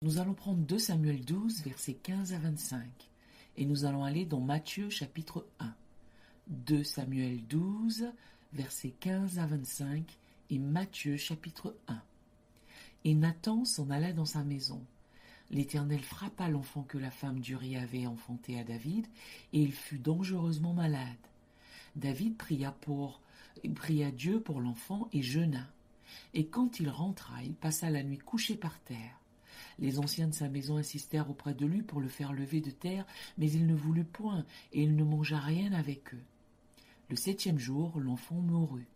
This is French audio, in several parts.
Nous allons prendre 2 Samuel 12, versets 15 à 25, et nous allons aller dans Matthieu chapitre 1. 2 Samuel 12, versets 15 à 25, et Matthieu chapitre 1. Et Nathan s'en alla dans sa maison. L'Éternel frappa l'enfant que la femme d'Uri avait enfanté à David, et il fut dangereusement malade. David pria Dieu pour l'enfant et jeûna. Et quand il rentra, il passa la nuit couché par terre. Les anciens de sa maison insistèrent auprès de lui pour le faire lever de terre, mais il ne voulut point, et il ne mangea rien avec eux. Le 7e jour, l'enfant mourut.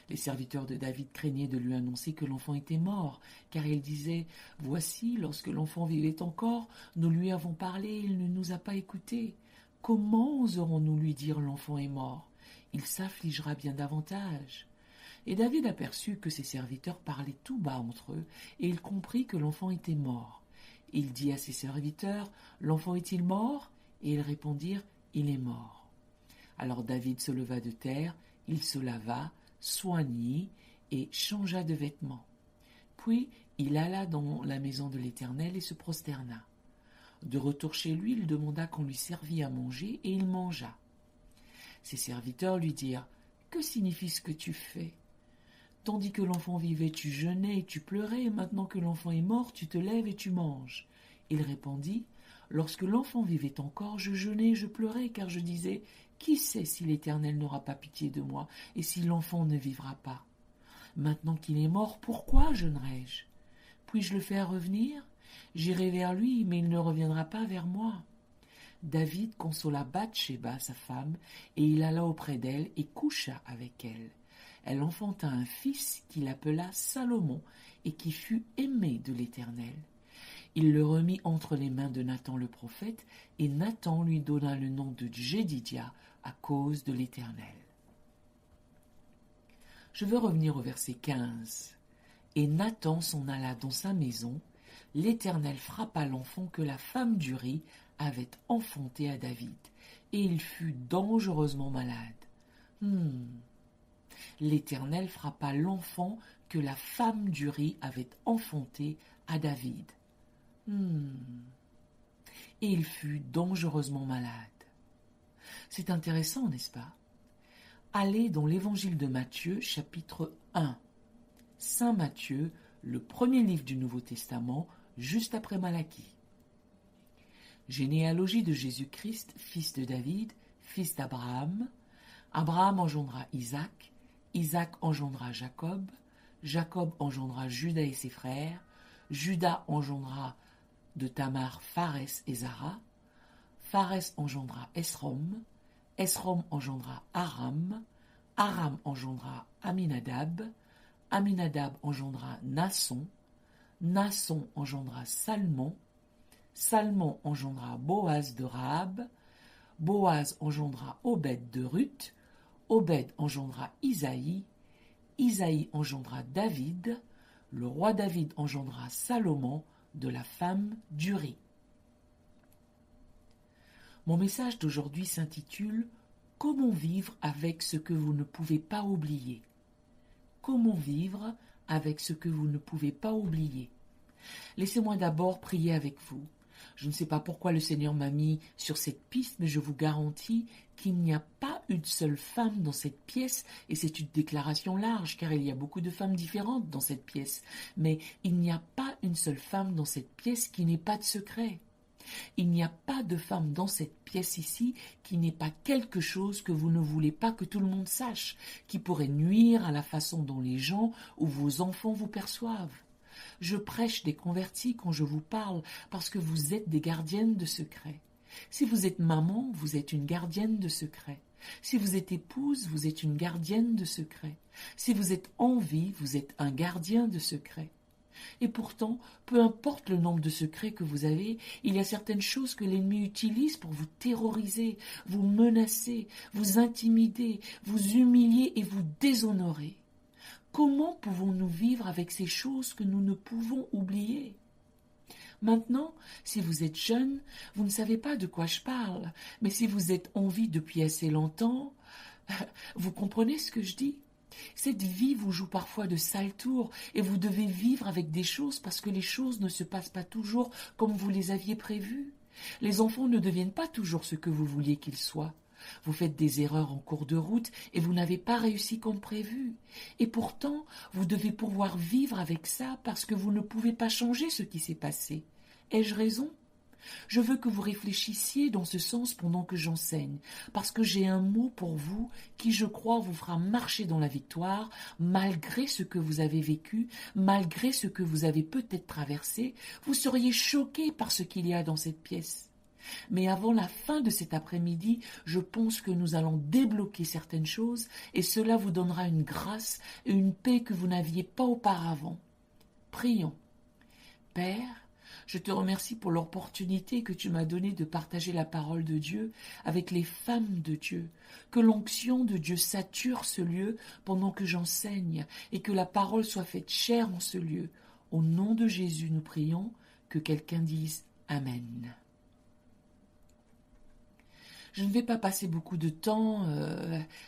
Les serviteurs de David craignaient de lui annoncer que l'enfant était mort, car ils disaient « Voici, lorsque l'enfant vivait encore, nous lui avons parlé et il ne nous a pas écoutés. Comment oserons-nous lui dire l'enfant est mort? Il s'affligera bien davantage. » Et David aperçut que ses serviteurs parlaient tout bas entre eux, et il comprit que l'enfant était mort. Il dit à ses serviteurs « L'enfant est-il mort ?» Et ils répondirent « Il est mort. » Alors David se leva de terre, il se lava, soignit et changea de vêtements. Puis il alla dans la maison de l'Éternel et se prosterna. De retour chez lui, il demanda qu'on lui servît à manger, et il mangea. Ses serviteurs lui dirent « Que signifie ce que tu fais ? Tandis que l'enfant vivait, tu jeûnais et tu pleurais, et maintenant que l'enfant est mort, tu te lèves et tu manges. » Il répondit « Lorsque l'enfant vivait encore, je jeûnais et je pleurais, car je disais « Qui sait si l'Éternel n'aura pas pitié de moi, et si l'enfant ne vivra pas ? Maintenant qu'il est mort, pourquoi jeûnerai-je ? Puis-je le faire revenir ? J'irai vers lui, mais il ne reviendra pas vers moi. » David consola Bathsheba, sa femme, et il alla auprès d'elle et coucha avec elle. Elle enfanta un fils qu'il appela Salomon et qui fut aimé de l'Éternel. Il le remit entre les mains de Nathan le prophète, et Nathan lui donna le nom de Jédidia à cause de l'Éternel. Je veux revenir au verset 15. Et Nathan s'en alla dans sa maison. L'Éternel frappa l'enfant que la femme d'Uri avait enfanté à David, et il fut dangereusement malade. L'Éternel frappa l'enfant que la femme d'Uri avait enfanté à David. Et il fut dangereusement malade. C'est intéressant, n'est-ce pas? Allez dans l'évangile de Matthieu, chapitre 1. Saint Matthieu, le premier livre du Nouveau Testament, juste après Malachie. Généalogie de Jésus-Christ, fils de David, fils d'Abraham. Abraham engendra Isaac, Isaac engendra Jacob, Jacob engendra Juda et ses frères, Juda engendra de Tamar Pharès et Zara, Pharès engendra Esrom, Esrom engendra Aram, Aram engendra Aminadab, Aminadab engendra Nasson, Nasson engendra Salmon, Salmon engendra Boaz de Rahab, Boaz engendra Obed de Ruth, Obed engendra Isaïe, Isaïe engendra David, le roi David engendra Salomon de la femme d'Uri. Mon message d'aujourd'hui s'intitule « Comment vivre avec ce que vous ne pouvez pas oublier ?» Comment vivre avec ce que vous ne pouvez pas oublier? Laissez-moi d'abord prier avec vous. Je ne sais pas pourquoi le Seigneur m'a mis sur cette piste, mais je vous garantis qu'il n'y a pas une seule femme dans cette pièce, et c'est une déclaration large, car il y a beaucoup de femmes différentes dans cette pièce, mais il n'y a pas une seule femme dans cette pièce qui n'ait pas de secret. Il n'y a pas de femme dans cette pièce ici qui n'ait pas quelque chose que vous ne voulez pas que tout le monde sache, qui pourrait nuire à la façon dont les gens ou vos enfants vous perçoivent. Je prêche des convertis quand je vous parle parce que vous êtes des gardiennes de secrets. Si vous êtes maman, vous êtes une gardienne de secrets. Si vous êtes épouse, vous êtes une gardienne de secrets. Si vous êtes en vie, vous êtes un gardien de secrets. Et pourtant, peu importe le nombre de secrets que vous avez, il y a certaines choses que l'ennemi utilise pour vous terroriser, vous menacer, vous intimider, vous humilier et vous déshonorer. Comment pouvons-nous vivre avec ces choses que nous ne pouvons oublier? Maintenant, si vous êtes jeune, vous ne savez pas de quoi je parle, mais si vous êtes en vie depuis assez longtemps, vous comprenez ce que je dis? Cette vie vous joue parfois de sales tours et vous devez vivre avec des choses parce que les choses ne se passent pas toujours comme vous les aviez prévues. Les enfants ne deviennent pas toujours ce que vous vouliez qu'ils soient. Vous faites des erreurs en cours de route et vous n'avez pas réussi comme prévu. Et pourtant, vous devez pouvoir vivre avec ça parce que vous ne pouvez pas changer ce qui s'est passé. Ai-je raison ? Je veux que vous réfléchissiez dans ce sens pendant que j'enseigne, parce que j'ai un mot pour vous qui, je crois, vous fera marcher dans la victoire, malgré ce que vous avez vécu, malgré ce que vous avez peut-être traversé. Vous seriez choqués par ce qu'il y a dans cette pièce. Mais avant la fin de cet après-midi, je pense que nous allons débloquer certaines choses et cela vous donnera une grâce et une paix que vous n'aviez pas auparavant. Prions. Père, je te remercie pour l'opportunité que tu m'as donnée de partager la parole de Dieu avec les femmes de Dieu. Que l'onction de Dieu sature ce lieu pendant que j'enseigne et que la parole soit faite chair en ce lieu. Au nom de Jésus, nous prions, que quelqu'un dise Amen. Je ne vais pas passer beaucoup de temps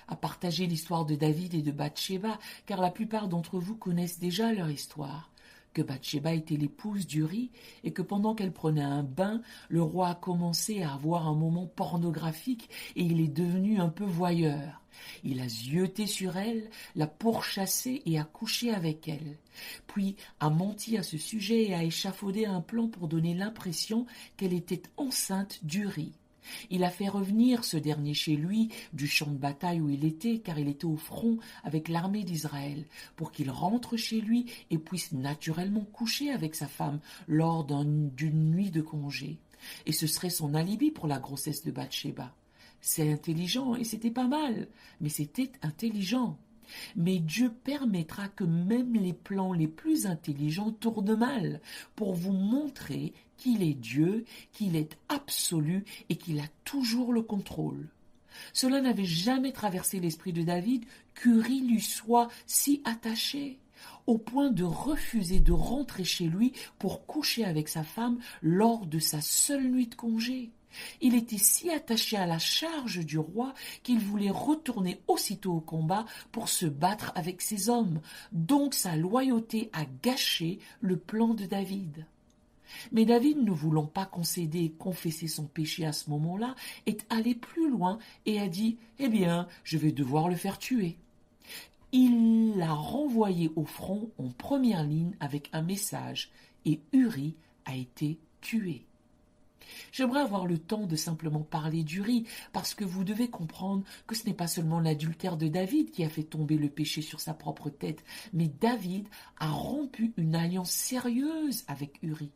à partager l'histoire de David et de Bathsheba, car la plupart d'entre vous connaissent déjà leur histoire. Que Bathsheba était l'épouse d'Uri et que pendant qu'elle prenait un bain, le roi a commencé à avoir un moment pornographique et il est devenu un peu voyeur. Il a zioté sur elle, l'a pourchassée et a couché avec elle. Puis a menti à ce sujet et a échafaudé un plan pour donner l'impression qu'elle était enceinte d'Uri. Il a fait revenir ce dernier chez lui du champ de bataille où il était, car il était au front avec l'armée d'Israël, pour qu'il rentre chez lui et puisse naturellement coucher avec sa femme lors d'une nuit de congé. Et ce serait son alibi pour la grossesse de Bathsheba. C'est intelligent et c'était pas mal, mais c'était intelligent. Mais Dieu permettra que même les plans les plus intelligents tournent mal pour vous montrer qu'il est Dieu, qu'il est absolu et qu'il a toujours le contrôle. Cela n'avait jamais traversé l'esprit de David qu'Uri lui soit si attaché, au point de refuser de rentrer chez lui pour coucher avec sa femme lors de sa seule nuit de congé. Il était si attaché à la charge du roi qu'il voulait retourner aussitôt au combat pour se battre avec ses hommes. Donc sa loyauté a gâché le plan de David. Mais David, ne voulant pas concéder et confesser son péché à ce moment-là, est allé plus loin et a dit « Eh bien, je vais devoir le faire tuer ». Il l'a renvoyé au front en première ligne avec un message et Uri a été tué. J'aimerais avoir le temps de simplement parler d'Uri, parce que vous devez comprendre que ce n'est pas seulement l'adultère de David qui a fait tomber le péché sur sa propre tête, mais David a rompu une alliance sérieuse avec Uri.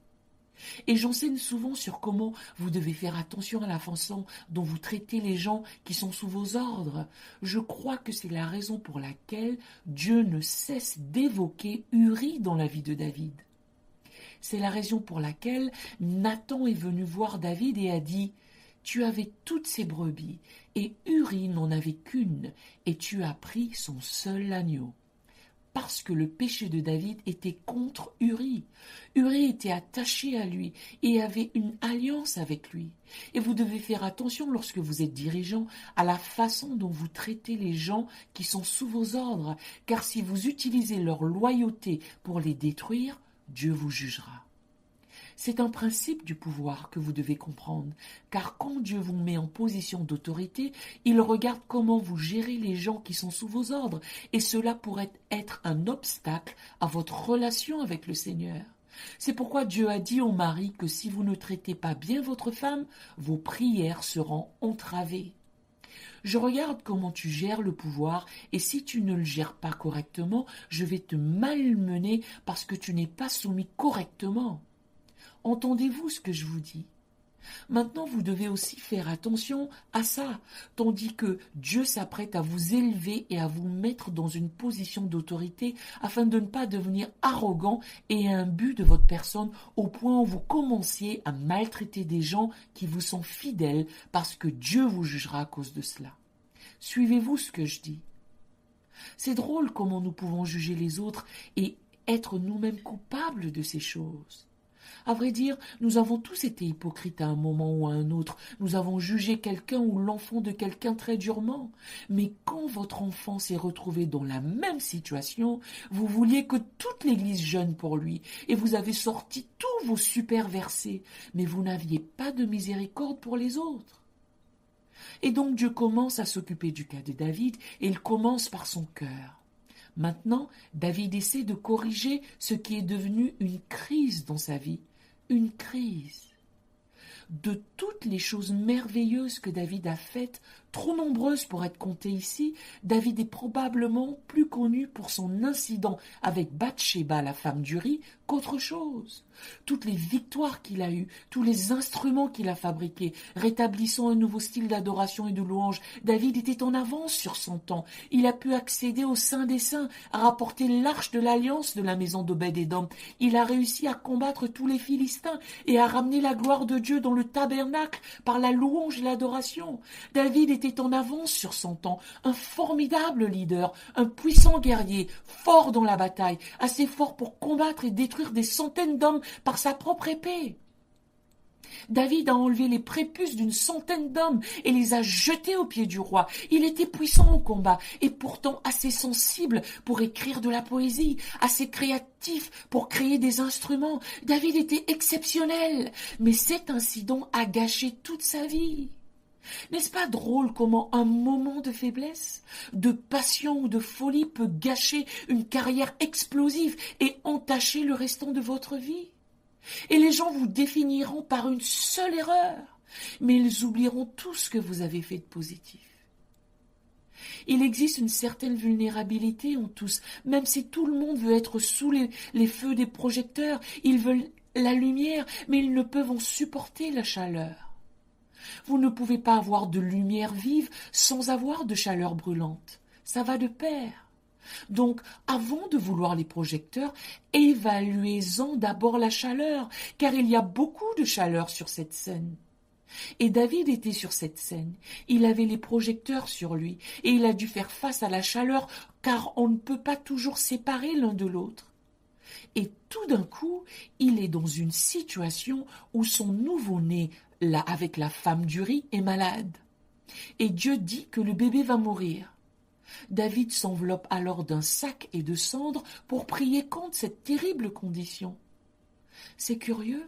Et j'enseigne souvent sur comment vous devez faire attention à la façon dont vous traitez les gens qui sont sous vos ordres. Je crois que c'est la raison pour laquelle Dieu ne cesse d'évoquer Uri dans la vie de David. C'est la raison pour laquelle Nathan est venu voir David et a dit « Tu avais toutes ces brebis, et Uri n'en avait qu'une, et tu as pris son seul agneau. » Parce que le péché de David était contre Uri. Uri était attaché à lui et avait une alliance avec lui. Et vous devez faire attention lorsque vous êtes dirigeant à la façon dont vous traitez les gens qui sont sous vos ordres, car si vous utilisez leur loyauté pour les détruire, Dieu vous jugera. C'est un principe du pouvoir que vous devez comprendre, car quand Dieu vous met en position d'autorité, il regarde comment vous gérez les gens qui sont sous vos ordres, et cela pourrait être un obstacle à votre relation avec le Seigneur. C'est pourquoi Dieu a dit aux maris que si vous ne traitez pas bien votre femme, vos prières seront entravées. Je regarde comment tu gères le pouvoir et si tu ne le gères pas correctement, je vais te malmener parce que tu n'es pas soumis correctement. Entendez-vous ce que je vous dis ? Maintenant, vous devez aussi faire attention à ça, tandis que Dieu s'apprête à vous élever et à vous mettre dans une position d'autorité afin de ne pas devenir arrogant et imbu de votre personne au point où vous commenciez à maltraiter des gens qui vous sont fidèles parce que Dieu vous jugera à cause de cela. Suivez-vous ce que je dis ? C'est drôle comment nous pouvons juger les autres et être nous-mêmes coupables de ces choses. À vrai dire, nous avons tous été hypocrites à un moment ou à un autre. Nous avons jugé quelqu'un ou l'enfant de quelqu'un très durement. Mais quand votre enfant s'est retrouvé dans la même situation, vous vouliez que toute l'Église jeûne pour lui, et vous avez sorti tous vos super versets, mais vous n'aviez pas de miséricorde pour les autres. Et donc Dieu commence à s'occuper du cas de David, et il commence par son cœur. Maintenant, David essaie de corriger ce qui est devenu une crise dans sa vie. Une crise. De toutes les choses merveilleuses que David a faites, trop nombreuses pour être comptées ici, David est probablement plus connu pour son incident avec Bathsheba, la femme d'Uri, qu'autre chose. Toutes les victoires qu'il a eues, tous les instruments qu'il a fabriqués, rétablissant un nouveau style d'adoration et de louange, David était en avance sur son temps. Il a pu accéder au Saint des Saints, à rapporter l'arche de l'alliance de la maison d'Obed-Édom. Il a réussi à combattre tous les Philistins et à ramener la gloire de Dieu dans le tabernacle par la louange et l'adoration. David était en avance sur son temps, un formidable leader, un puissant guerrier, fort dans la bataille, assez fort pour combattre et détruire des centaines d'hommes par sa propre épée. David a enlevé les prépuces d'une centaine d'hommes et les a jetés aux pieds du roi. Il était puissant au combat et pourtant assez sensible pour écrire de la poésie, assez créatif pour créer des instruments. David était exceptionnel, mais cet incident a gâché toute sa vie. N'est-ce pas drôle comment un moment de faiblesse, de passion ou de folie peut gâcher une carrière explosive et entacher le restant de votre vie? Et les gens vous définiront par une seule erreur, mais ils oublieront tout ce que vous avez fait de positif. Il existe une certaine vulnérabilité en tous, même si tout le monde veut être sous les feux des projecteurs, ils veulent la lumière, mais ils ne peuvent en supporter la chaleur. Vous ne pouvez pas avoir de lumière vive sans avoir de chaleur brûlante. Ça va de pair. Donc, avant de vouloir les projecteurs, évaluez-en d'abord la chaleur, car il y a beaucoup de chaleur sur cette scène. Et David était sur cette scène. Il avait les projecteurs sur lui, et il a dû faire face à la chaleur, car on ne peut pas toujours séparer l'un de l'autre. Et tout d'un coup, il est dans une situation où son nouveau-né, là, avec la femme d'Uri, est malade. Et Dieu dit que le bébé va mourir. David s'enveloppe alors d'un sac et de cendres pour prier contre cette terrible condition. C'est curieux.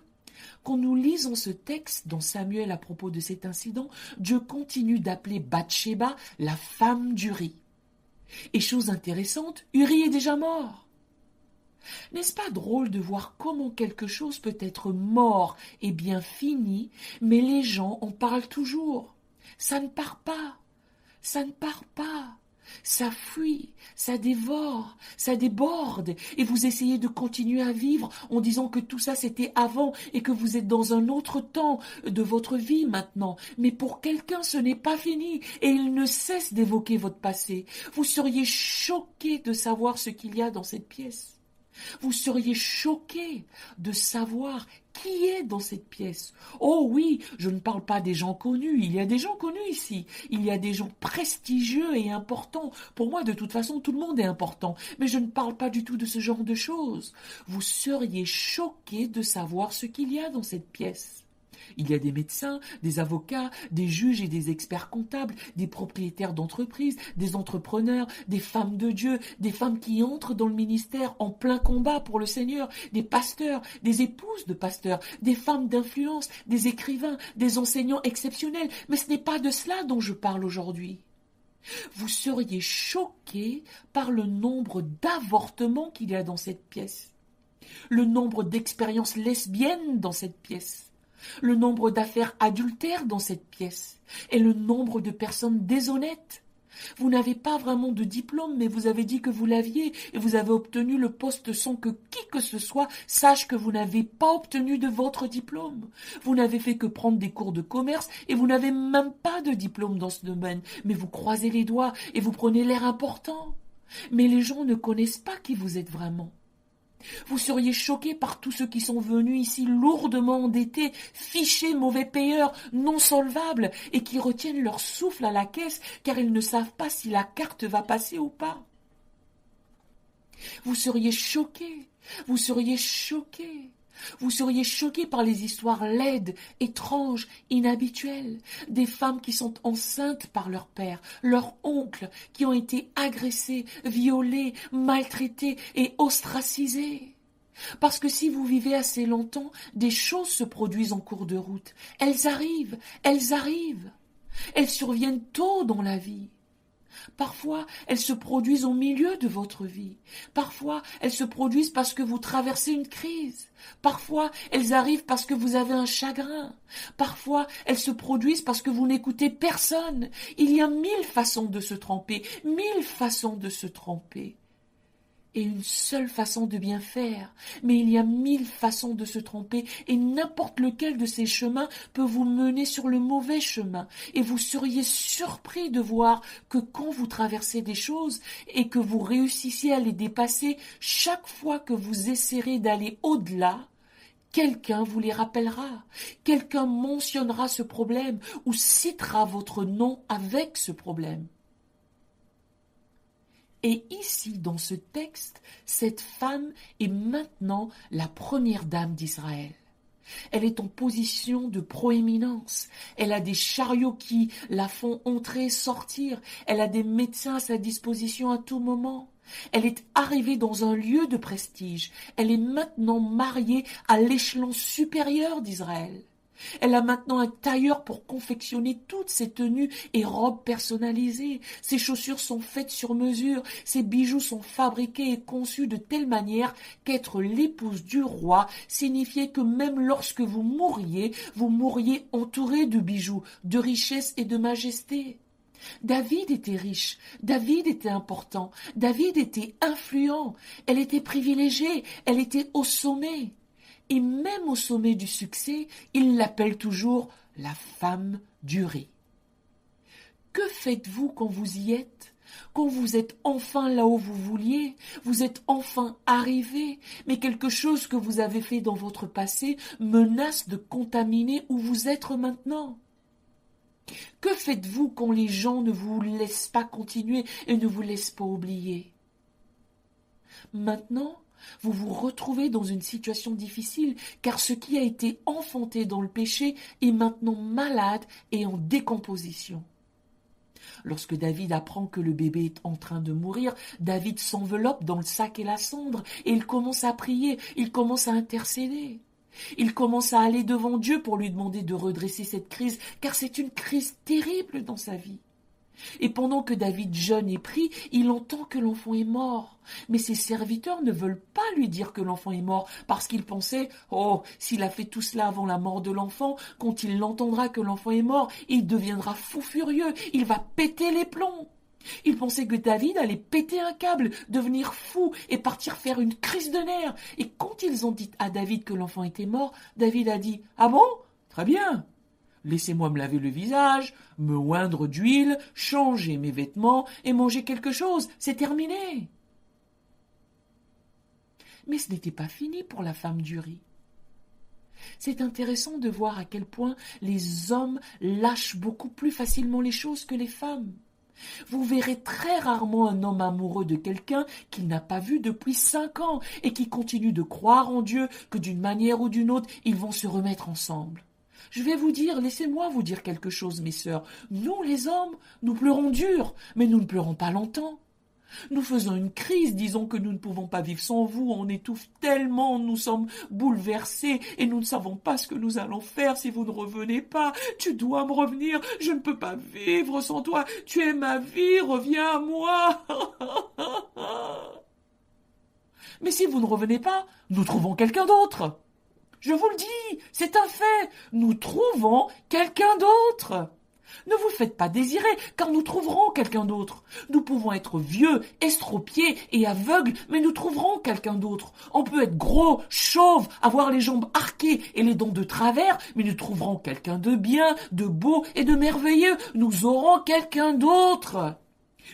Quand nous lisons ce texte dans Samuel à propos de cet incident, Dieu continue d'appeler Bathsheba la femme d'Uri. Et chose intéressante, Uri est déjà mort. N'est-ce pas drôle de voir comment quelque chose peut être mort et bien fini, mais les gens en parlent toujours? Ça ne part pas. Ça ne part pas. Ça fuit, ça dévore, ça déborde, et vous essayez de continuer à vivre en disant que tout ça c'était avant et que vous êtes dans un autre temps de votre vie maintenant. Mais pour quelqu'un ce n'est pas fini et il ne cesse d'évoquer votre passé. Vous seriez choqué de savoir ce qu'il y a dans cette pièce. Vous seriez choqué de savoir qui est dans cette pièce. Oh oui, je ne parle pas des gens connus, il y a des gens connus ici, il y a des gens prestigieux et importants. Pour moi, de toute façon, tout le monde est important, mais je ne parle pas du tout de ce genre de choses. Vous seriez choqué de savoir ce qu'il y a dans cette pièce. Il y a des médecins, des avocats, des juges et des experts comptables, des propriétaires d'entreprises, des entrepreneurs, des femmes de Dieu, des femmes qui entrent dans le ministère en plein combat pour le Seigneur, des pasteurs, des épouses de pasteurs, des femmes d'influence, des écrivains, des enseignants exceptionnels. Mais ce n'est pas de cela dont je parle aujourd'hui. Vous seriez choqués par le nombre d'avortements qu'il y a dans cette pièce, le nombre d'expériences lesbiennes dans cette pièce, le nombre d'affaires adultères dans cette pièce et le nombre de personnes déshonnêtes. Vous n'avez pas vraiment de diplôme, mais vous avez dit que vous l'aviez et vous avez obtenu le poste sans que qui que ce soit sache que vous n'avez pas obtenu de votre diplôme. Vous n'avez fait que prendre des cours de commerce et vous n'avez même pas de diplôme dans ce domaine, mais vous croisez les doigts et vous prenez l'air important. Mais les gens ne connaissent pas qui vous êtes vraiment. Vous seriez choqués par tous ceux qui sont venus ici lourdement endettés, fichés, mauvais payeurs, non solvables, et qui retiennent leur souffle à la caisse car ils ne savent pas si la carte va passer ou pas. Vous seriez choqués, Vous seriez choqués par les histoires laides, étranges, inhabituelles, des femmes qui sont enceintes par leur père, leur oncle, qui ont été agressées, violées, maltraitées et ostracisées. Parce que si vous vivez assez longtemps, des choses se produisent en cours de route. Elles arrivent, elles arrivent. Elles surviennent tôt dans la vie. Parfois, elles se produisent au milieu de votre vie. Parfois, elles se produisent parce que vous traversez une crise. Parfois, elles arrivent parce que vous avez un chagrin. Parfois, elles se produisent parce que vous n'écoutez personne. Il y a 1000 façons de se tromper, 1000 façons de se tromper. Et une seule façon de bien faire, mais il y a 1000 façons de se tromper, et n'importe lequel de ces chemins peut vous mener sur le mauvais chemin, et vous seriez surpris de voir que quand vous traversez des choses, et que vous réussissiez à les dépasser, chaque fois que vous essaierez d'aller au-delà, quelqu'un vous les rappellera, quelqu'un mentionnera ce problème, ou citera votre nom avec ce problème. Et ici, dans ce texte, cette femme est maintenant la première dame d'Israël. Elle est en position de proéminence. Elle a des chariots qui la font entrer, sortir. Elle a des médecins à sa disposition à tout moment. Elle est arrivée dans un lieu de prestige. Elle est maintenant mariée à l'échelon supérieur d'Israël. Elle a maintenant un tailleur pour confectionner toutes ses tenues et robes personnalisées. Ses chaussures sont faites sur mesure. Ses bijoux sont fabriqués et conçus de telle manière qu'être l'épouse du roi signifiait que même lorsque vous mourriez entourée de bijoux, de richesse et de majesté. David était riche, David était important, David était influent, elle était privilégiée, elle était au sommet. Et même au sommet du succès, il l'appelle toujours la femme d'Uri. Que faites-vous quand vous y êtes? Quand vous êtes enfin là où vous vouliez, vous êtes enfin arrivé, mais quelque chose que vous avez fait dans votre passé menace de contaminer où vous êtes maintenant. Que faites-vous quand les gens ne vous laissent pas continuer et ne vous laissent pas oublier? Maintenant, vous vous retrouvez dans une situation difficile, car ce qui a été enfanté dans le péché est maintenant malade et en décomposition. Lorsque David apprend que le bébé est en train de mourir, David s'enveloppe dans le sac et la cendre, et il commence à prier, il commence à intercéder. Il commence à aller devant Dieu pour lui demander de redresser cette crise, car c'est une crise terrible dans sa vie. Et pendant que David jeûne et prie, il entend que l'enfant est mort. Mais ses serviteurs ne veulent pas lui dire que l'enfant est mort, parce qu'ils pensaient, oh, s'il a fait tout cela avant la mort de l'enfant, quand il l'entendra que l'enfant est mort, il deviendra fou furieux, il va péter les plombs. Ils pensaient que David allait péter un câble, devenir fou et partir faire une crise de nerfs. Et quand ils ont dit à David que l'enfant était mort, David a dit « Ah bon? Très bien. Laissez-moi me laver le visage, me oindre d'huile, changer mes vêtements et manger quelque chose. C'est terminé. » Mais ce n'était pas fini pour la femme d'Uri. C'est intéressant de voir à quel point les hommes lâchent beaucoup plus facilement les choses que les femmes. Vous verrez très rarement un homme amoureux de quelqu'un qu'il n'a pas vu depuis 5 ans et qui continue de croire en Dieu que d'une manière ou d'une autre, ils vont se remettre ensemble. Je vais vous dire, laissez-moi vous dire quelque chose, mes sœurs. Nous, les hommes, nous pleurons dur, mais nous ne pleurons pas longtemps. Nous faisons une crise, disons que nous ne pouvons pas vivre sans vous, on étouffe tellement, nous sommes bouleversés et nous ne savons pas ce que nous allons faire si vous ne revenez pas. Tu dois me revenir, je ne peux pas vivre sans toi, tu es ma vie, reviens à moi. Mais si vous ne revenez pas, nous trouvons quelqu'un d'autre. Je vous le dis, c'est un fait, nous trouvons quelqu'un d'autre. Ne vous faites pas désirer, car nous trouverons quelqu'un d'autre. Nous pouvons être vieux, estropiés et aveugles, mais nous trouverons quelqu'un d'autre. On peut être gros, chauve, avoir les jambes arquées et les dents de travers, mais nous trouverons quelqu'un de bien, de beau et de merveilleux. Nous aurons quelqu'un d'autre.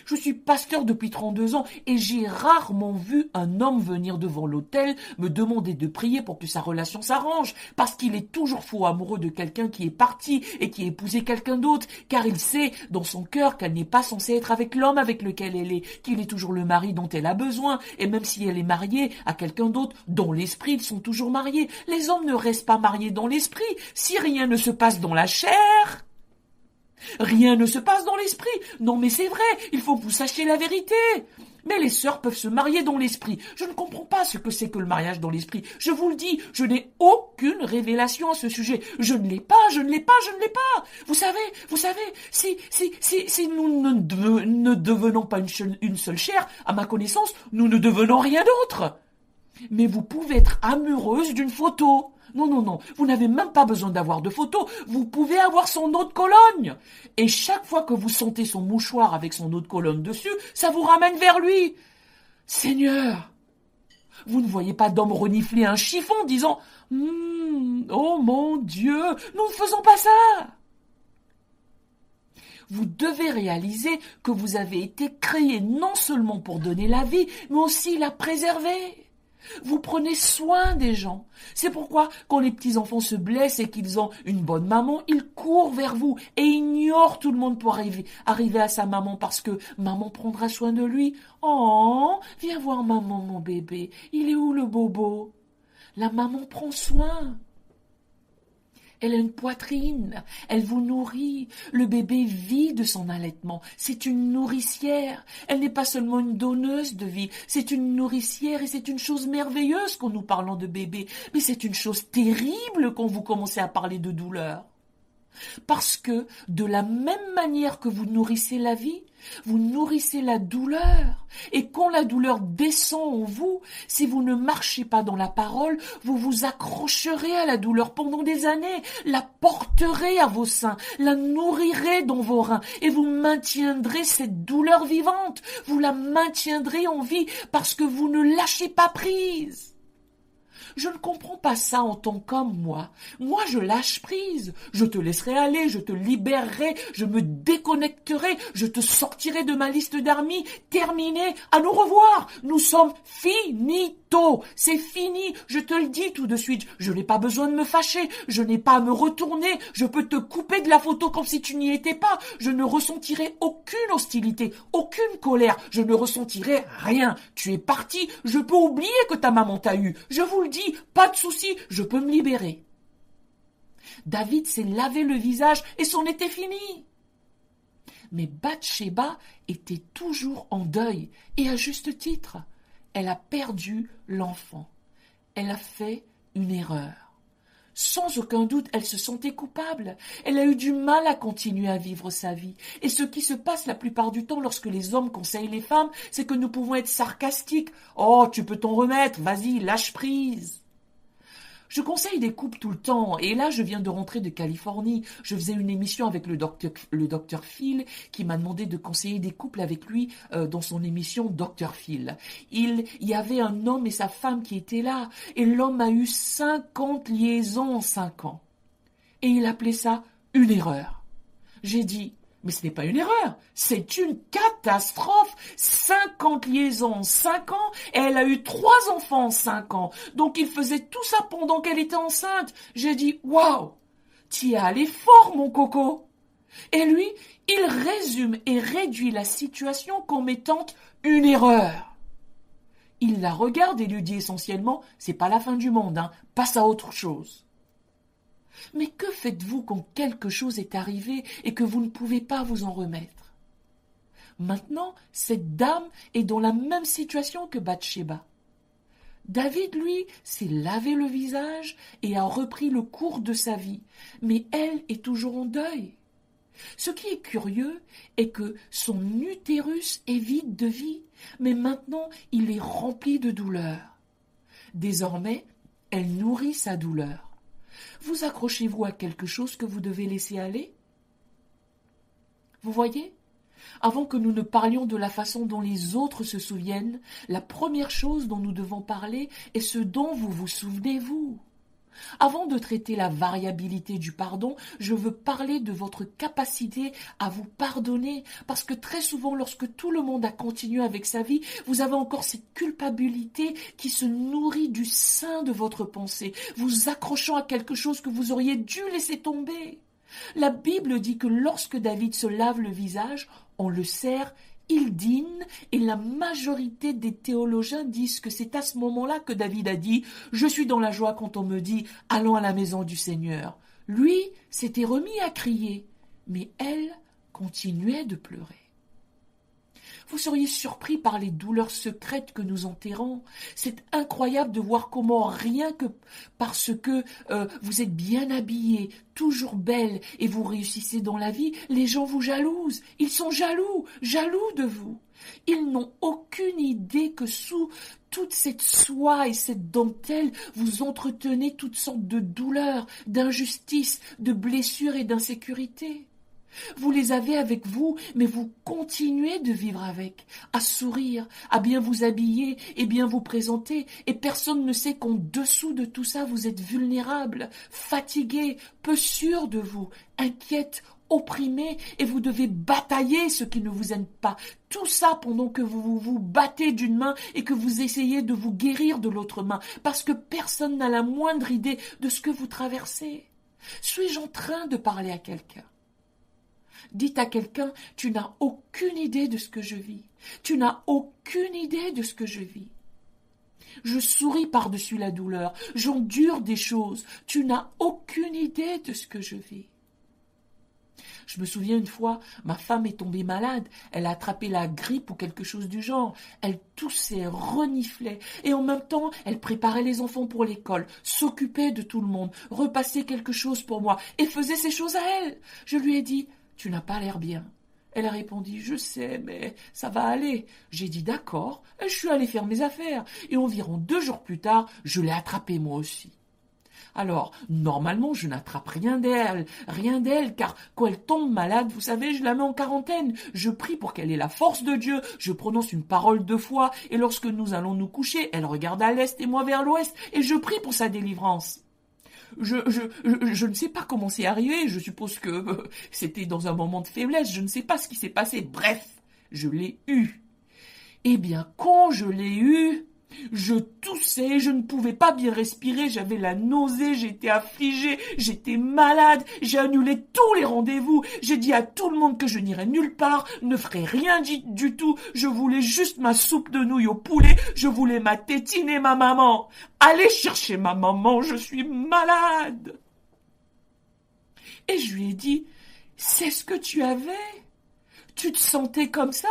Je suis pasteur depuis 32 ans et j'ai rarement vu un homme venir devant l'autel me demander de prier pour que sa relation s'arrange, parce qu'il est toujours fou amoureux de quelqu'un qui est parti et qui a épousé quelqu'un d'autre, car il sait dans son cœur qu'elle n'est pas censée être avec l'homme avec lequel elle est, qu'il est toujours le mari dont elle a besoin, et même si elle est mariée à quelqu'un d'autre, dans l'esprit ils sont toujours mariés. Les hommes ne restent pas mariés dans l'esprit si rien ne se passe dans la chair. Rien ne se passe dans l'esprit. Non mais c'est vrai, il faut que vous sachiez la vérité. Mais les sœurs peuvent se marier dans l'esprit. Je ne comprends pas ce que c'est que le mariage dans l'esprit. Je vous le dis, je n'ai aucune révélation à ce sujet. Je ne l'ai pas. Vous savez, si nous ne devenons pas une seule chair, à ma connaissance, nous ne devenons rien d'autre. Mais vous pouvez être amoureuse d'une photo. Non, vous n'avez même pas besoin d'avoir de photo, vous pouvez avoir son eau de Cologne. Et chaque fois que vous sentez son mouchoir avec son eau de Cologne dessus, ça vous ramène vers lui. Seigneur, vous ne voyez pas d'homme renifler un chiffon disant « Oh mon Dieu, nous ne faisons pas ça !» Vous devez réaliser que vous avez été créé non seulement pour donner la vie, mais aussi la préserver. Vous prenez soin des gens. C'est pourquoi, quand les petits-enfants se blessent et qu'ils ont une bonne maman, ils courent vers vous et ignorent tout le monde pour arriver à sa maman parce que maman prendra soin de lui. Oh, viens voir maman, mon bébé. Il est où le bobo? La maman prend soin. Elle a une poitrine, elle vous nourrit. Le bébé vit de son allaitement. C'est une nourricière. Elle n'est pas seulement une donneuse de vie, c'est une nourricière et c'est une chose merveilleuse quand nous parlons de bébé. Mais c'est une chose terrible quand vous commencez à parler de douleur. Parce que de la même manière que vous nourrissez la vie, vous nourrissez la douleur. Et quand la douleur descend en vous, si vous ne marchez pas dans la parole, vous vous accrocherez à la douleur pendant des années, la porterez à vos seins, la nourrirez dans vos reins et vous maintiendrez cette douleur vivante. Vous la maintiendrez en vie parce que vous ne lâchez pas prise. Je ne comprends pas ça en tant qu'homme, moi. Moi, je lâche prise. Je te laisserai aller, je te libérerai, je me déconnecterai, je te sortirai de ma liste d'amis. Terminé, à nous revoir. Nous sommes finito. C'est fini, je te le dis tout de suite. Je n'ai pas besoin de me fâcher, je n'ai pas à me retourner. Je peux te couper de la photo comme si tu n'y étais pas. Je ne ressentirai aucune hostilité, aucune colère. Je ne ressentirai rien. Tu es parti, je peux oublier que ta maman t'a eu. Je vous le dis. Pas de souci, je peux me libérer. David s'est lavé le visage et c'en était fini. Mais Bathsheba était toujours en deuil, et à juste titre. Elle a perdu l'enfant. Elle a fait une erreur. Sans aucun doute, elle se sentait coupable. Elle a eu du mal à continuer à vivre sa vie. Et ce qui se passe la plupart du temps lorsque les hommes conseillent les femmes, c'est que nous pouvons être sarcastiques. « Oh, tu peux t'en remettre, vas-y, lâche prise !» Je conseille des couples tout le temps, et là je viens de rentrer de Californie. Je faisais une émission avec le docteur Phil, qui m'a demandé de conseiller des couples avec lui dans son émission Dr Phil. Il y avait un homme et sa femme qui étaient là, et l'homme a eu 50 liaisons en 5 ans. Et il appelait ça une erreur. J'ai dit, mais ce n'est pas une erreur, c'est une catastrophe. 50 liaisons en 5 ans, et elle a eu 3 enfants en 5 ans. Donc il faisait tout ça pendant qu'elle était enceinte. J'ai dit, waouh, t'y es allé fort, mon coco. Et lui, il résume et réduit la situation comme étant une erreur. Il la regarde et lui dit essentiellement, c'est pas la fin du monde, hein, passe à autre chose. Mais que faites-vous quand quelque chose est arrivé et que vous ne pouvez pas vous en remettre? Maintenant, cette dame est dans la même situation que Bathsheba. David, lui, s'est lavé le visage et a repris le cours de sa vie, mais elle est toujours en deuil. Ce qui est curieux est que son utérus est vide de vie, mais maintenant il est rempli de douleur. Désormais, elle nourrit sa douleur. Vous accrochez-vous à quelque chose que vous devez laisser aller? Vous voyez? Avant que nous ne parlions de la façon dont les autres se souviennent, la première chose dont nous devons parler est ce dont vous vous souvenez, vous. Avant de traiter la variabilité du pardon, je veux parler de votre capacité à vous pardonner, parce que très souvent, lorsque tout le monde a continué avec sa vie, vous avez encore cette culpabilité qui se nourrit du sein de votre pensée, vous accrochant à quelque chose que vous auriez dû laisser tomber. La Bible dit que lorsque David se lave le visage, on le serre, il dîne, et la majorité des théologiens disent que c'est à ce moment-là que David a dit « Je suis dans la joie quand on me dit « Allons à la maison du Seigneur ». Lui s'était remis à crier, mais elle continuait de pleurer. Vous seriez surpris par les douleurs secrètes que nous enterrons. C'est incroyable de voir comment rien que parce que vous êtes bien habillée, toujours belle et vous réussissez dans la vie, les gens vous jalousent. Ils sont jaloux de vous. Ils n'ont aucune idée que sous toute cette soie et cette dentelle, vous entretenez toutes sortes de douleurs, d'injustices, de blessures et d'insécurité. Vous les avez avec vous, mais vous continuez de vivre avec, à sourire, à bien vous habiller et bien vous présenter, et personne ne sait qu'en dessous de tout ça, vous êtes vulnérable, fatigué, peu sûr de vous, inquiète, opprimé, et vous devez batailler ce qui ne vous aime pas. Tout ça pendant que vous vous battez d'une main et que vous essayez de vous guérir de l'autre main, parce que personne n'a la moindre idée de ce que vous traversez. Suis-je en train de parler à quelqu'un? Dites à quelqu'un, tu n'as aucune idée de ce que je vis. Tu n'as aucune idée de ce que je vis. Je souris par-dessus la douleur. J'endure des choses. Tu n'as aucune idée de ce que je vis. Je me souviens une fois, ma femme est tombée malade. Elle a attrapé la grippe ou quelque chose du genre. Elle toussait, reniflait. Et en même temps, elle préparait les enfants pour l'école, s'occupait de tout le monde, repassait quelque chose pour moi et faisait ces choses à elle. Je lui ai dit, tu n'as pas l'air bien. Elle a répondu, je sais, mais ça va aller. J'ai dit, d'accord, et je suis allée faire mes affaires. Et environ 2 jours plus tard, je l'ai attrapée moi aussi. Alors, normalement, je n'attrape rien d'elle, car quand elle tombe malade, vous savez, je la mets en quarantaine. Je prie pour qu'elle ait la force de Dieu, je prononce une parole de foi, et lorsque nous allons nous coucher, elle regarde à l'est et moi vers l'ouest, et je prie pour sa délivrance. Je ne sais pas comment c'est arrivé, je suppose que c'était dans un moment de faiblesse, je ne sais pas ce qui s'est passé. Bref, je l'ai eu. Eh bien, quand je l'ai eu, je toussais, je ne pouvais pas bien respirer, j'avais la nausée, j'étais affligée, j'étais malade, j'ai annulé tous les rendez-vous, j'ai dit à tout le monde que je n'irais nulle part, ne ferais rien du tout, je voulais juste ma soupe de nouilles au poulet, je voulais ma tétine et ma maman. Allez chercher ma maman, je suis malade. Et je lui ai dit, c'est ce que tu avais? Tu te sentais comme ça?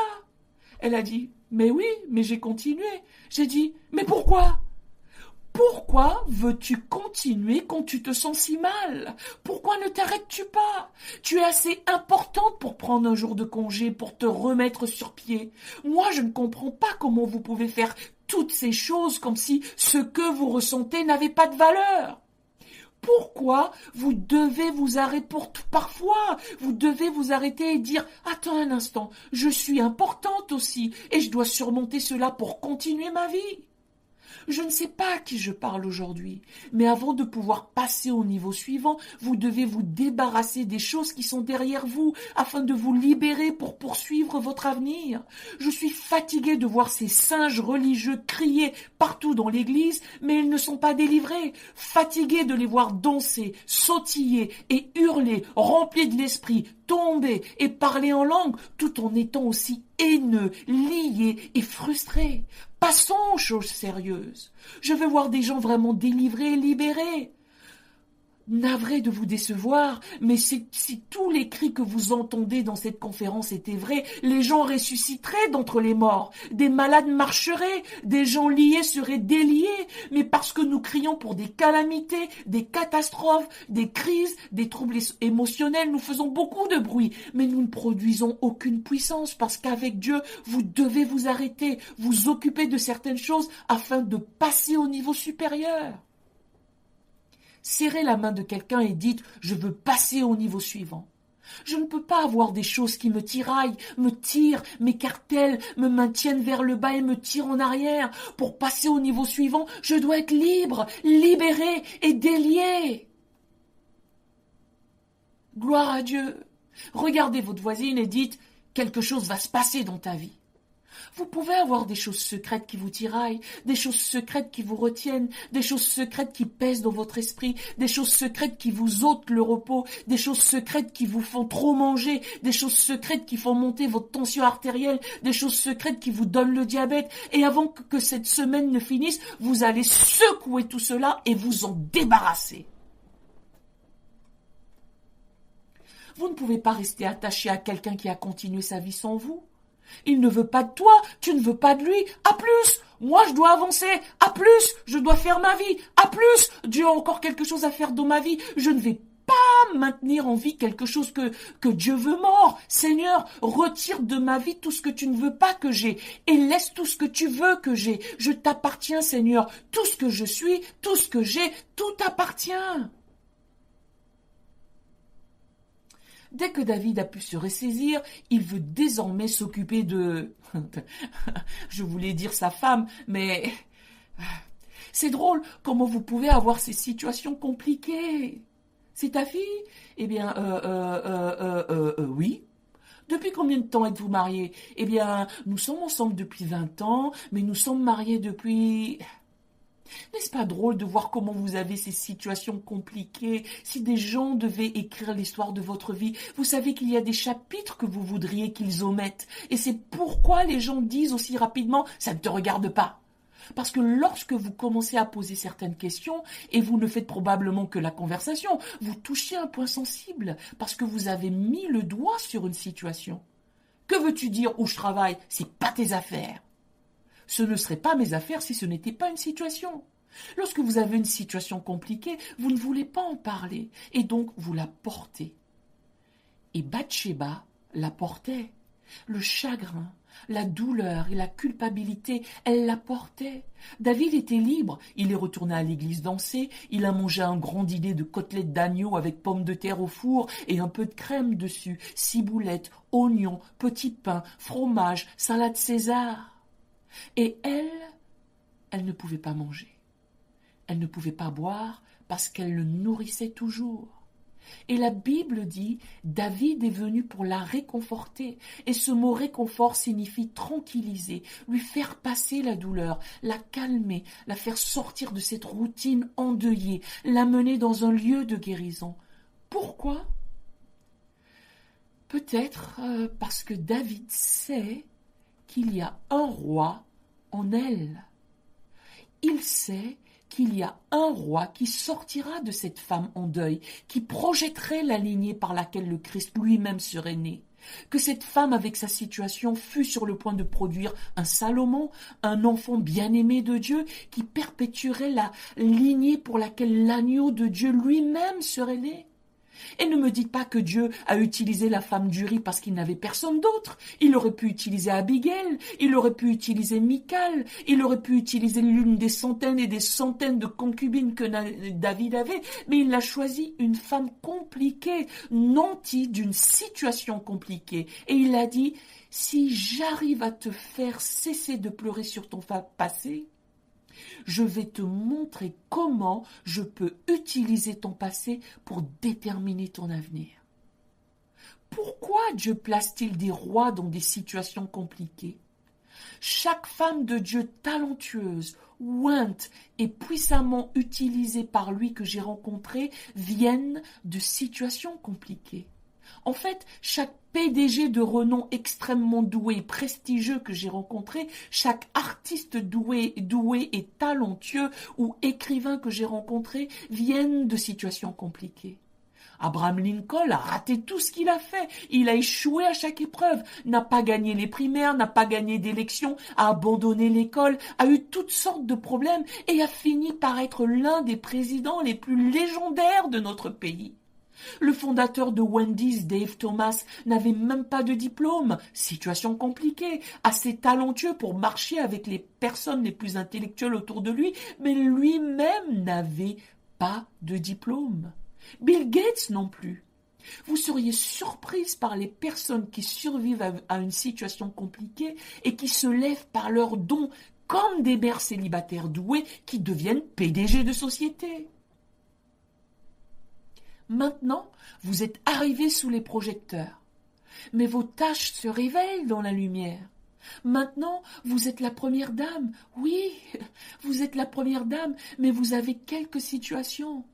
Elle a dit, mais oui, mais j'ai continué. J'ai dit, mais pourquoi? Pourquoi veux-tu continuer quand tu te sens si mal? Pourquoi ne t'arrêtes-tu pas? Tu es assez importante pour prendre un jour de congé, pour te remettre sur pied. Moi, je ne comprends pas comment vous pouvez faire toutes ces choses comme si ce que vous ressentez n'avait pas de valeur. Pourquoi vous devez vous arrêter parfois? Vous devez vous arrêter et dire « Attends un instant, je suis importante aussi et je dois surmonter cela pour continuer ma vie. » Je ne sais pas à qui je parle aujourd'hui, mais avant de pouvoir passer au niveau suivant, vous devez vous débarrasser des choses qui sont derrière vous afin de vous libérer pour poursuivre votre avenir. Je suis fatiguée de voir ces singes religieux crier partout dans l'église, mais ils ne sont pas délivrés. Fatiguée de les voir danser, sautiller et hurler, remplis de l'esprit, tomber et parler en langue, tout en étant aussi haineux, liés et frustrés. Passons aux choses sérieuses. Je veux voir des gens vraiment délivrés et libérés. Navré de vous décevoir, mais si tous les cris que vous entendez dans cette conférence étaient vrais, les gens ressusciteraient d'entre les morts, des malades marcheraient, des gens liés seraient déliés, mais parce que nous crions pour des calamités, des catastrophes, des crises, des troubles émotionnels, nous faisons beaucoup de bruit, mais nous ne produisons aucune puissance, parce qu'avec Dieu, vous devez vous arrêter, vous occuper de certaines choses afin de passer au niveau supérieur. Serrez la main de quelqu'un et dites « Je veux passer au niveau suivant ». Je ne peux pas avoir des choses qui me tiraillent, me tirent, m'écartèlent, me maintiennent vers le bas et me tirent en arrière. Pour passer au niveau suivant, je dois être libre, libéré et délié. Gloire à Dieu. Regardez votre voisine et dites « quelque chose va se passer dans ta vie ». Vous pouvez avoir des choses secrètes qui vous tiraillent, des choses secrètes qui vous retiennent, des choses secrètes qui pèsent dans votre esprit, des choses secrètes qui vous ôtent le repos, des choses secrètes qui vous font trop manger, des choses secrètes qui font monter votre tension artérielle, des choses secrètes qui vous donnent le diabète. Et avant que cette semaine ne finisse, vous allez secouer tout cela et vous en débarrasser. Vous ne pouvez pas rester attaché à quelqu'un qui a continué sa vie sans vous. Il ne veut pas de toi, tu ne veux pas de lui. À plus, moi je dois avancer. À plus, je dois faire ma vie. À plus, Dieu a encore quelque chose à faire dans ma vie. Je ne vais pas maintenir en vie quelque chose que Dieu veut mort. Seigneur, retire de ma vie tout ce que tu ne veux pas que j'ai et laisse tout ce que tu veux que j'ai. Je t'appartiens, Seigneur. Tout ce que je suis, tout ce que j'ai, tout t'appartient. Dès que David a pu se ressaisir, il veut désormais s'occuper de... Je voulais dire sa femme, mais... C'est drôle comment vous pouvez avoir ces situations compliquées. C'est ta fille? Eh bien, oui. Depuis combien de temps êtes-vous mariés? Eh bien, nous sommes ensemble depuis 20 ans, mais nous sommes mariés depuis... N'est-ce pas drôle de voir comment vous avez ces situations compliquées? Si des gens devaient écrire l'histoire de votre vie, vous savez qu'il y a des chapitres que vous voudriez qu'ils omettent. Et c'est pourquoi les gens disent aussi rapidement « ça ne te regarde pas ». Parce que lorsque vous commencez à poser certaines questions, et vous ne faites probablement que la conversation, vous touchez un point sensible, parce que vous avez mis le doigt sur une situation. Que veux-tu dire où je travaille? C'est pas tes affaires. Ce ne serait pas mes affaires si ce n'était pas une situation. Lorsque vous avez une situation compliquée, vous ne voulez pas en parler, et donc vous la portez. Et Bathsheba la portait. Le chagrin, la douleur et la culpabilité, elle la portait. David était libre, il est retourné à l'église danser, il a mangé un grand dîner de côtelettes d'agneau avec pommes de terre au four et un peu de crème dessus, ciboulettes, oignons, petits pains, fromage, salade César. Et elle ne pouvait pas manger. Elle ne pouvait pas boire parce qu'elle le nourrissait toujours. Et la Bible dit, David est venu pour la réconforter. Et ce mot réconfort signifie tranquilliser, lui faire passer la douleur, la calmer, la faire sortir de cette routine endeuillée, l'amener dans un lieu de guérison. Pourquoi? Peut-être parce que David sait qu'il y a un roi en elle. Il sait qu'il y a un roi qui sortira de cette femme en deuil, qui projetterait la lignée par laquelle le Christ lui-même serait né. Que cette femme avec sa situation fut sur le point de produire un Salomon, un enfant bien-aimé de Dieu, qui perpétuerait la lignée pour laquelle l'agneau de Dieu lui-même serait né. Et ne me dites pas que Dieu a utilisé la femme d'Uri parce qu'il n'avait personne d'autre. Il aurait pu utiliser Abigail, il aurait pu utiliser Michal, il aurait pu utiliser l'une des centaines et des centaines de concubines que David avait, mais il a choisi une femme compliquée, nantie d'une situation compliquée. Et il a dit, si j'arrive à te faire cesser de pleurer sur ton passé, je vais te montrer comment je peux utiliser ton passé pour déterminer ton avenir. Pourquoi Dieu place-t-il des rois dans des situations compliquées? Chaque femme de Dieu talentueuse, ointe et puissamment utilisée par lui que j'ai rencontrée viennent de situations compliquées. En fait, chaque PDG de renom extrêmement doué et prestigieux que j'ai rencontré, chaque artiste doué et talentueux ou écrivain que j'ai rencontré viennent de situations compliquées. Abraham Lincoln a raté tout ce qu'il a fait. Il a échoué à chaque épreuve, n'a pas gagné les primaires, n'a pas gagné d'élections, a abandonné l'école, a eu toutes sortes de problèmes et a fini par être l'un des présidents les plus légendaires de notre pays. Le fondateur de Wendy's, Dave Thomas, n'avait même pas de diplôme, situation compliquée, assez talentueux pour marcher avec les personnes les plus intellectuelles autour de lui, mais lui-même n'avait pas de diplôme. Bill Gates non plus. Vous seriez surprise par les personnes qui survivent à une situation compliquée et qui se lèvent par leurs dons comme des mères célibataires douées qui deviennent PDG de société. Maintenant, vous êtes arrivés sous les projecteurs, mais vos tâches se révèlent dans la lumière. Maintenant, vous êtes la première dame. Oui, vous êtes la première dame, mais vous avez quelques situations.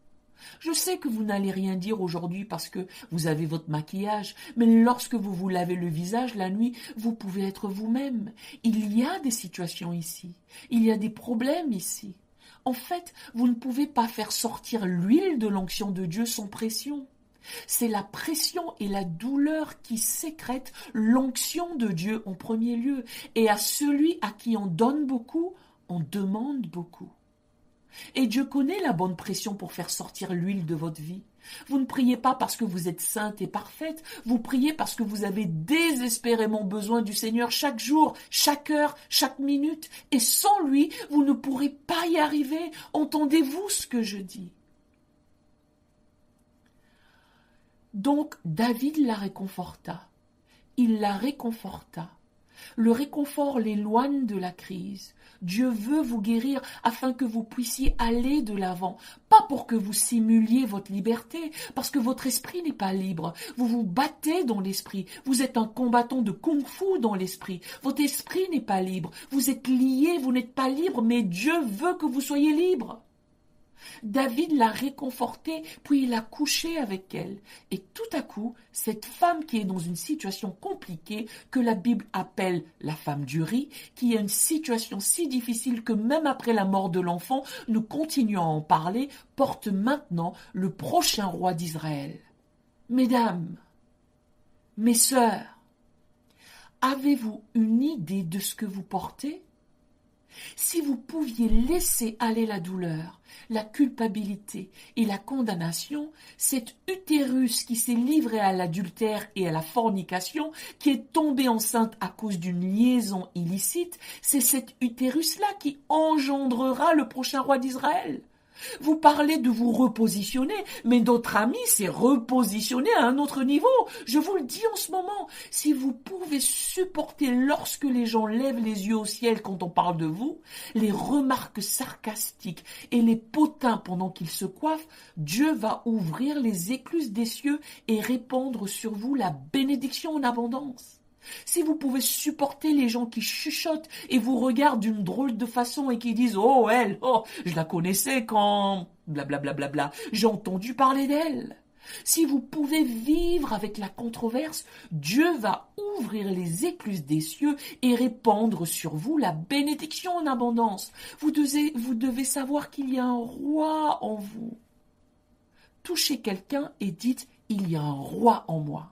Je sais que vous n'allez rien dire aujourd'hui parce que vous avez votre maquillage, mais lorsque vous vous lavez le visage la nuit, vous pouvez être vous-même. Il y a des situations ici, il y a des problèmes ici. En fait, vous ne pouvez pas faire sortir l'huile de l'onction de Dieu sans pression. C'est la pression et la douleur qui sécrètent l'onction de Dieu en premier lieu. Et à celui à qui on donne beaucoup, on demande beaucoup. Et Dieu connaît la bonne pression pour faire sortir l'huile de votre vie. Vous ne priez pas parce que vous êtes sainte et parfaite, vous priez parce que vous avez désespérément besoin du Seigneur chaque jour, chaque heure, chaque minute. Et sans lui, vous ne pourrez pas y arriver. Entendez-vous ce que je dis? Donc David la réconforta. Il la réconforta. Le réconfort l'éloigne de la crise. Dieu veut vous guérir afin que vous puissiez aller de l'avant. Pas pour que vous simuliez votre liberté, parce que votre esprit n'est pas libre. Vous vous battez dans l'esprit. Vous êtes un combattant de kung-fu dans l'esprit. Votre esprit n'est pas libre. Vous êtes lié, vous n'êtes pas libre, mais Dieu veut que vous soyez libre. David l'a réconfortée, puis il a couché avec elle. Et tout à coup, cette femme qui est dans une situation compliquée, que la Bible appelle la femme d'Uri, qui a une situation si difficile que même après la mort de l'enfant, nous continuons à en parler, porte maintenant le prochain roi d'Israël. Mesdames, mes sœurs, avez-vous une idée de ce que vous portez ? Si vous pouviez laisser aller la douleur, la culpabilité et la condamnation, cet utérus qui s'est livré à l'adultère et à la fornication, qui est tombé enceinte à cause d'une liaison illicite, c'est cet utérus-là qui engendrera le prochain roi d'Israël. Vous parlez de vous repositionner, mais notre ami s'est repositionné à un autre niveau. Je vous le dis en ce moment, si vous pouvez supporter lorsque les gens lèvent les yeux au ciel quand on parle de vous, les remarques sarcastiques et les potins pendant qu'ils se coiffent, Dieu va ouvrir les écluses des cieux et répandre sur vous la bénédiction en abondance. Si vous pouvez supporter les gens qui chuchotent et vous regardent d'une drôle de façon et qui disent « Oh, elle, oh, je la connaissais quand... blablabla, j'ai entendu parler d'elle. » Si vous pouvez vivre avec la controverse, Dieu va ouvrir les écluses des cieux et répandre sur vous la bénédiction en abondance. Vous devez savoir qu'il y a un roi en vous. Touchez quelqu'un et dites « Il y a un roi en moi. »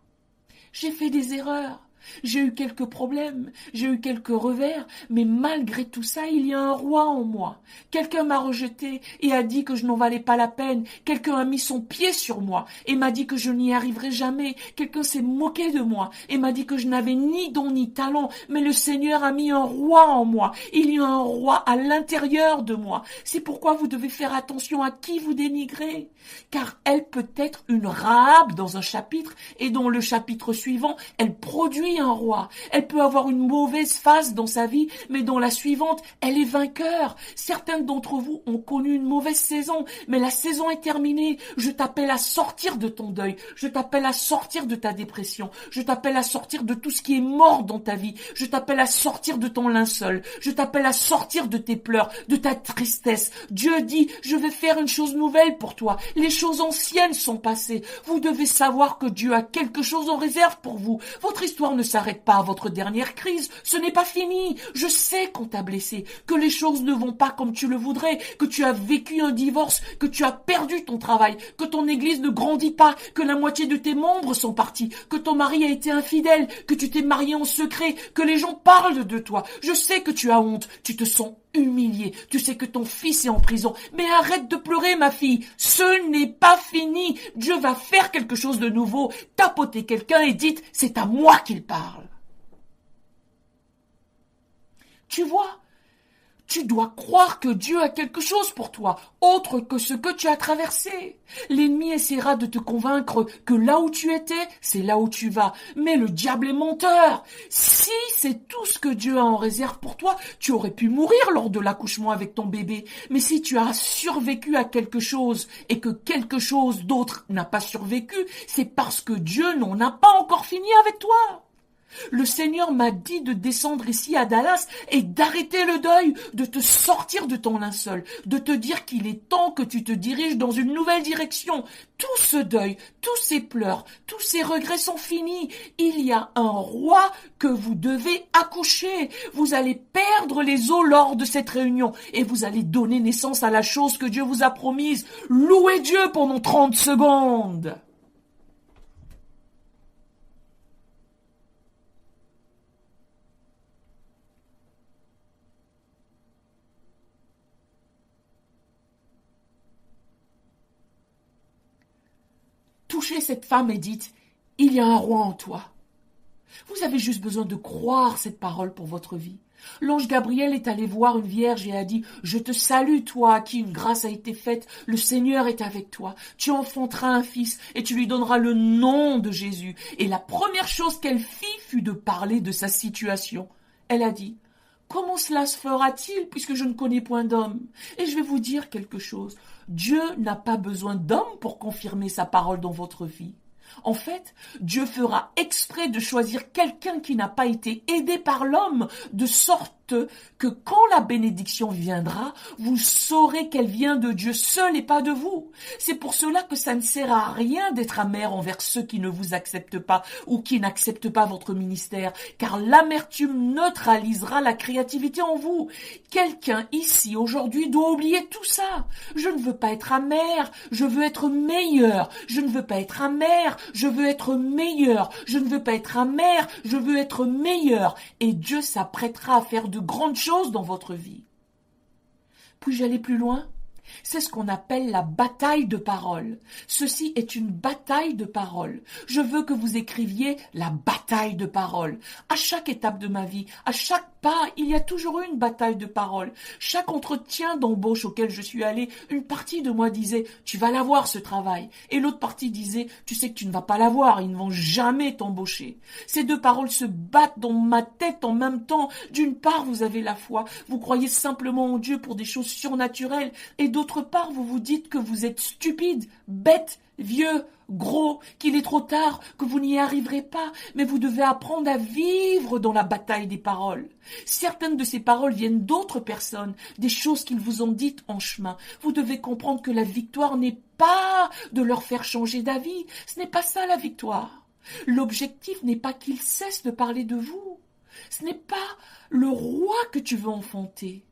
J'ai fait des erreurs. J'ai eu quelques problèmes, j'ai eu quelques revers, mais malgré tout ça, il y a un roi en moi. Quelqu'un m'a rejeté et a dit que je n'en valais pas la peine. Quelqu'un a mis son pied sur moi et m'a dit que je n'y arriverais jamais. Quelqu'un s'est moqué de moi et m'a dit que je n'avais ni don ni talent. Mais le Seigneur a mis un roi en moi. Il y a un roi à l'intérieur de moi. C'est pourquoi vous devez faire attention à qui vous dénigrez. Car elle peut être une Rahab dans un chapitre et dans le chapitre suivant, elle produit un roi. Elle peut avoir une mauvaise phase dans sa vie, mais dans la suivante, elle est vainqueur. Certains d'entre vous ont connu une mauvaise saison, mais la saison est terminée. Je t'appelle à sortir de ton deuil. Je t'appelle à sortir de ta dépression. Je t'appelle à sortir de tout ce qui est mort dans ta vie. Je t'appelle à sortir de ton linceul. Je t'appelle à sortir de tes pleurs, de ta tristesse. Dieu dit, je vais faire une chose nouvelle pour toi. Les choses anciennes sont passées. Vous devez savoir que Dieu a quelque chose en réserve pour vous. Votre histoire ne s'arrête pas à votre dernière crise. Ce n'est pas fini. Je sais qu'on t'a blessé, que les choses ne vont pas comme tu le voudrais, que tu as vécu un divorce, que tu as perdu ton travail, que ton église ne grandit pas, que la moitié de tes membres sont partis, que ton mari a été infidèle, que tu t'es marié en secret, que les gens parlent de toi. Je sais que tu as honte. Tu te sens humilié. Tu sais que ton fils est en prison. Mais arrête de pleurer, ma fille. Ce n'est pas fini. Dieu va faire quelque chose de nouveau. Tapotez quelqu'un et dites, c'est à moi qu'il parle. Tu vois, Tu dois croire que Dieu a quelque chose pour toi, autre que ce que tu as traversé. L'ennemi essaiera de te convaincre que là où tu étais, c'est là où tu vas. Mais le diable est menteur. Si c'est tout ce que Dieu a en réserve pour toi, tu aurais pu mourir lors de l'accouchement avec ton bébé. Mais si tu as survécu à quelque chose et que quelque chose d'autre n'a pas survécu, c'est parce que Dieu n'en a pas encore fini avec toi. Le Seigneur m'a dit de descendre ici à Dallas et d'arrêter le deuil, de te sortir de ton linceul, de te dire qu'il est temps que tu te diriges dans une nouvelle direction. Tout ce deuil, tous ces pleurs, tous ces regrets sont finis. Il y a un roi que vous devez accoucher. Vous allez perdre les os lors de cette réunion et vous allez donner naissance à la chose que Dieu vous a promise. Louez Dieu pendant 30 secondes. Touchez cette femme et dites, il y a un roi en toi. Vous avez juste besoin de croire cette parole pour votre vie. L'ange Gabriel est allé voir une vierge et a dit, je te salue toi à qui une grâce a été faite, le Seigneur est avec toi, tu enfanteras un fils et tu lui donneras le nom de Jésus. Et la première chose qu'elle fit fut de parler de sa situation. Elle a dit, comment cela se fera-t-il puisque je ne connais point d'homme? Et je vais vous dire quelque chose. Dieu n'a pas besoin d'homme pour confirmer sa parole dans votre vie. En fait, Dieu fera exprès de choisir quelqu'un qui n'a pas été aidé par l'homme, de sorte que quand la bénédiction viendra, vous saurez qu'elle vient de Dieu seul et pas de vous. C'est pour cela que ça ne sert à rien d'être amer envers ceux qui ne vous acceptent pas ou qui n'acceptent pas votre ministère, car l'amertume neutralisera la créativité en vous. Quelqu'un ici aujourd'hui doit oublier tout ça. Je ne veux pas être amer, je veux être meilleur. Je ne veux pas être amer, je veux être meilleur. Je ne veux pas être amer, je veux être meilleur. Et Dieu s'apprêtera à faire de grandes choses dans votre vie. Puis-je aller plus loin? C'est ce qu'on appelle la bataille de parole. Ceci est une bataille de parole. Je veux que vous écriviez la bataille de parole. À chaque étape de ma vie, à chaque pas, il y a toujours eu une bataille de parole. Chaque entretien d'embauche auquel je suis allée, une partie de moi disait « tu vas l'avoir ce travail » et l'autre partie disait « tu sais que tu ne vas pas l'avoir, ils ne vont jamais t'embaucher ». Ces deux paroles se battent dans ma tête en même temps. D'une part, vous avez la foi, vous croyez simplement en Dieu pour des choses surnaturelles et d'autre part, vous vous dites que vous êtes stupide, bête, vieux, gros, qu'il est trop tard, que vous n'y arriverez pas, mais vous devez apprendre à vivre dans la bataille des paroles. Certaines de ces paroles viennent d'autres personnes, des choses qu'ils vous ont dites en chemin. Vous devez comprendre que la victoire n'est pas de leur faire changer d'avis, ce n'est pas ça la victoire. L'objectif n'est pas qu'ils cessent de parler de vous, ce n'est pas le roi que tu veux enfanter.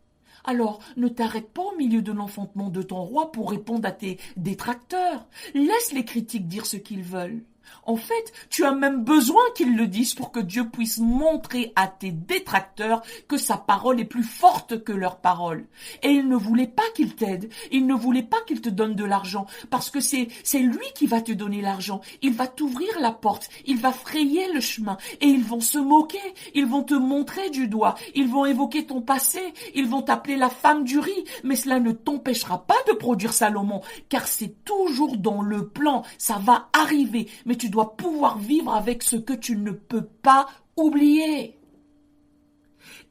Alors, ne t'arrête pas au milieu de l'enfantement de ton roi pour répondre à tes détracteurs. Laisse les critiques dire ce qu'ils veulent. En fait, tu as même besoin qu'ils le disent pour que Dieu puisse montrer à tes détracteurs que sa parole est plus forte que leur parole. Et il ne voulait pas qu'il t'aide, il ne voulait pas qu'il te donne de l'argent, parce que c'est lui qui va te donner l'argent. Il va t'ouvrir la porte, il va frayer le chemin, et ils vont se moquer, ils vont te montrer du doigt, ils vont évoquer ton passé, ils vont t'appeler la femme du riz, mais cela ne t'empêchera pas de produire Salomon, car c'est toujours dans le plan, ça va arriver, mais tu dois pouvoir vivre avec ce que tu ne peux pas oublier.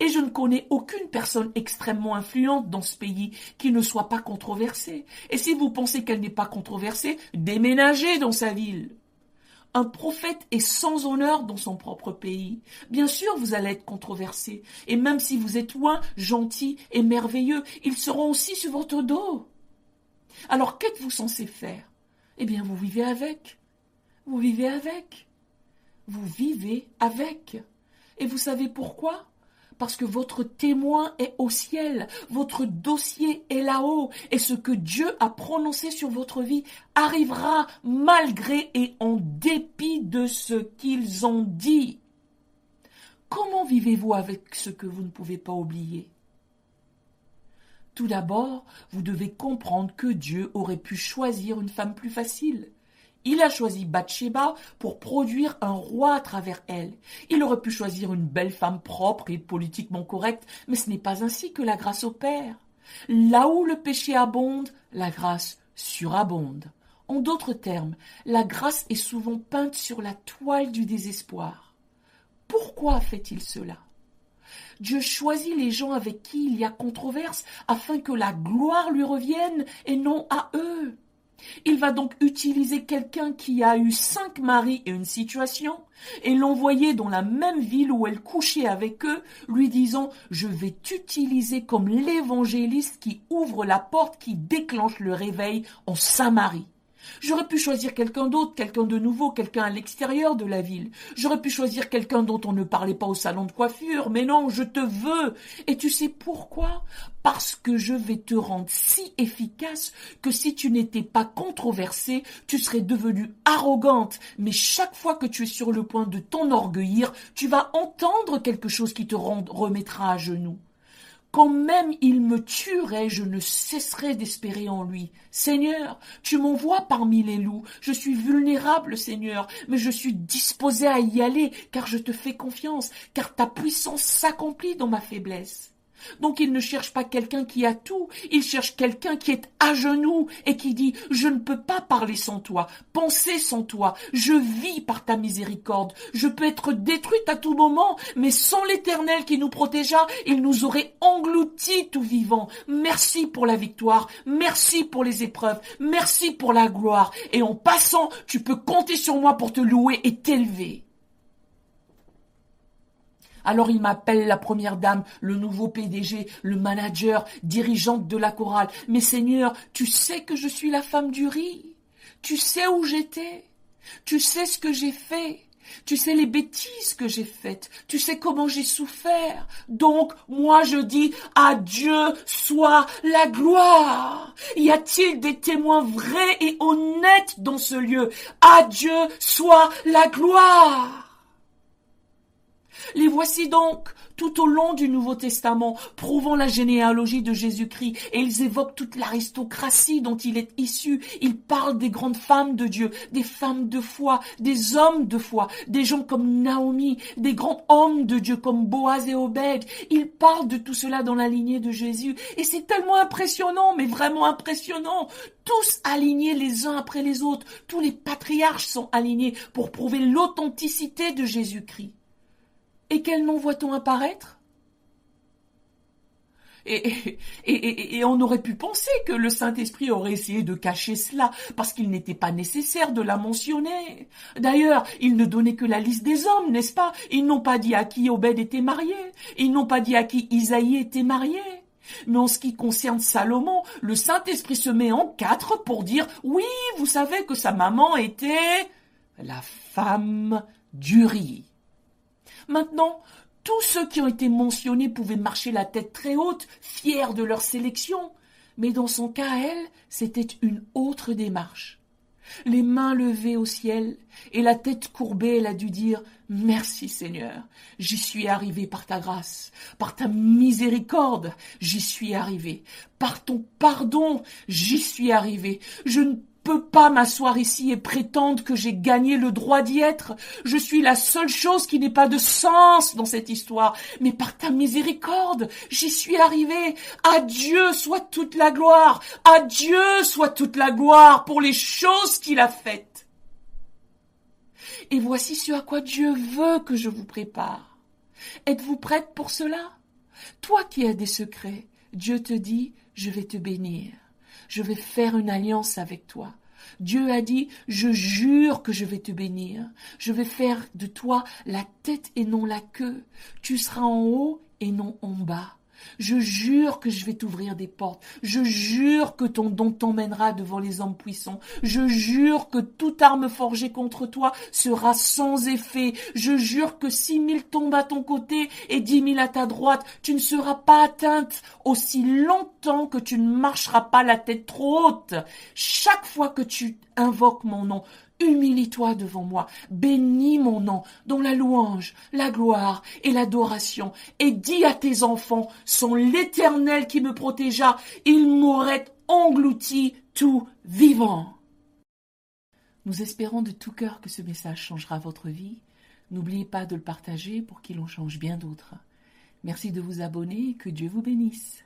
Et je ne connais aucune personne extrêmement influente dans ce pays qui ne soit pas controversée. Et si vous pensez qu'elle n'est pas controversée, déménagez dans sa ville. Un prophète est sans honneur dans son propre pays. Bien sûr, vous allez être controversé. Et même si vous êtes loin, gentil et merveilleux, ils seront aussi sur votre dos. Alors qu'êtes-vous censé faire? Eh bien, vous vivez avec. Vous vivez avec. Vous vivez avec. Et vous savez pourquoi? Parce que votre témoin est au ciel, votre dossier est là-haut, et ce que Dieu a prononcé sur votre vie arrivera malgré et en dépit de ce qu'ils ont dit. Comment vivez-vous avec ce que vous ne pouvez pas oublier? Tout d'abord, vous devez comprendre que Dieu aurait pu choisir une femme plus facile. Il a choisi Bathsheba pour produire un roi à travers elle. Il aurait pu choisir une belle femme propre et politiquement correcte, mais ce n'est pas ainsi que la grâce opère. Là où le péché abonde, la grâce surabonde. En d'autres termes, la grâce est souvent peinte sur la toile du désespoir. Pourquoi fait-il cela? Dieu choisit les gens avec qui il y a controverse afin que la gloire lui revienne et non à eux. Il va donc utiliser quelqu'un qui a eu 5 maris et une situation et l'envoyer dans la même ville où elle couchait avec eux, lui disant « Je vais t'utiliser comme l'évangéliste qui ouvre la porte qui déclenche le réveil en Samarie. » J'aurais pu choisir quelqu'un d'autre, quelqu'un de nouveau, quelqu'un à l'extérieur de la ville. J'aurais pu choisir quelqu'un dont on ne parlait pas au salon de coiffure, mais non, je te veux. Et tu sais pourquoi? Parce que je vais te rendre si efficace que si tu n'étais pas controversée, tu serais devenue arrogante. Mais chaque fois que tu es sur le point de t'enorgueillir, tu vas entendre quelque chose qui te remettra à genoux. Quand même il me tuerait, je ne cesserai d'espérer en lui. Seigneur, tu m'envoies parmi les loups. Je suis vulnérable, Seigneur, mais je suis disposé à y aller, car je te fais confiance, car ta puissance s'accomplit dans ma faiblesse. Donc il ne cherche pas quelqu'un qui a tout, il cherche quelqu'un qui est à genoux et qui dit « Je ne peux pas parler sans toi, penser sans toi, je vis par ta miséricorde, je peux être détruite à tout moment, mais sans l'Éternel qui nous protégea, il nous aurait engloutis tout vivant. Merci pour la victoire, merci pour les épreuves, merci pour la gloire, et en passant, tu peux compter sur moi pour te louer et t'élever. » Alors il m'appelle la première dame, le nouveau PDG, le manager, dirigeante de la chorale. Mais Seigneur, tu sais que je suis la femme du riz. Tu sais où j'étais. Tu sais ce que j'ai fait. Tu sais les bêtises que j'ai faites. Tu sais comment j'ai souffert. Donc, moi je dis, à Dieu soit la gloire. Y a-t-il des témoins vrais et honnêtes dans ce lieu? À Dieu soit la gloire. Les voici donc tout au long du Nouveau Testament, prouvant la généalogie de Jésus-Christ, et ils évoquent toute l'aristocratie dont il est issu. Ils parlent des grandes femmes de Dieu, des femmes de foi, des hommes de foi, des gens comme Naomi, des grands hommes de Dieu comme Boaz et Obed. Ils parlent de tout cela dans la lignée de Jésus, et c'est tellement impressionnant, mais vraiment impressionnant. Tous alignés les uns après les autres, tous les patriarches sont alignés pour prouver l'authenticité de Jésus-Christ. Et quel nom voit-on apparaître? Et on aurait pu penser que le Saint-Esprit aurait essayé de cacher cela, parce qu'il n'était pas nécessaire de la mentionner. D'ailleurs, ils ne donnaient que la liste des hommes, n'est-ce pas? Ils n'ont pas dit à qui Obed était marié, ils n'ont pas dit à qui Isaïe était marié. Mais en ce qui concerne Salomon, le Saint-Esprit se met en 4 pour dire « Oui, vous savez que sa maman était la femme d'Uri ». Maintenant, tous ceux qui ont été mentionnés pouvaient marcher la tête très haute, fiers de leur sélection. Mais dans son cas, elle, c'était une autre démarche. Les mains levées au ciel et la tête courbée, elle a dû dire « Merci Seigneur, j'y suis arrivée par ta grâce, par ta miséricorde, j'y suis arrivée, par ton pardon, j'y suis arrivée. Je ne peux pas m'asseoir ici et prétendre que j'ai gagné le droit d'y être. Je suis la seule chose qui n'ait pas de sens dans cette histoire. Mais par ta miséricorde, j'y suis arrivé. À Dieu soit toute la gloire. À Dieu soit toute la gloire pour les choses qu'il a faites. Et voici ce à quoi Dieu veut que je vous prépare. Êtes-vous prête pour cela? Toi qui as des secrets, Dieu te dit, je vais te bénir. Je vais faire une alliance avec toi. Dieu a dit, je jure que je vais te bénir. Je vais faire de toi la tête et non la queue. Tu seras en haut et non en bas. Je jure que je vais t'ouvrir des portes. Je jure que ton don t'emmènera devant les hommes puissants. Je jure que toute arme forgée contre toi sera sans effet. Je jure que 6 000 tombent à ton côté et 10 000 à ta droite. Tu ne seras pas atteinte aussi longtemps que tu ne marcheras pas la tête trop haute. Chaque fois que tu invoques mon nom, humilie-toi devant moi, bénis mon nom, dont la louange, la gloire et l'adoration, et dis à tes enfants, sans l'Éternel qui me protégea, il m'aurait englouti tout vivant. Nous espérons de tout cœur que ce message changera votre vie. N'oubliez pas de le partager pour qu'il en change bien d'autres. Merci de vous abonner et que Dieu vous bénisse.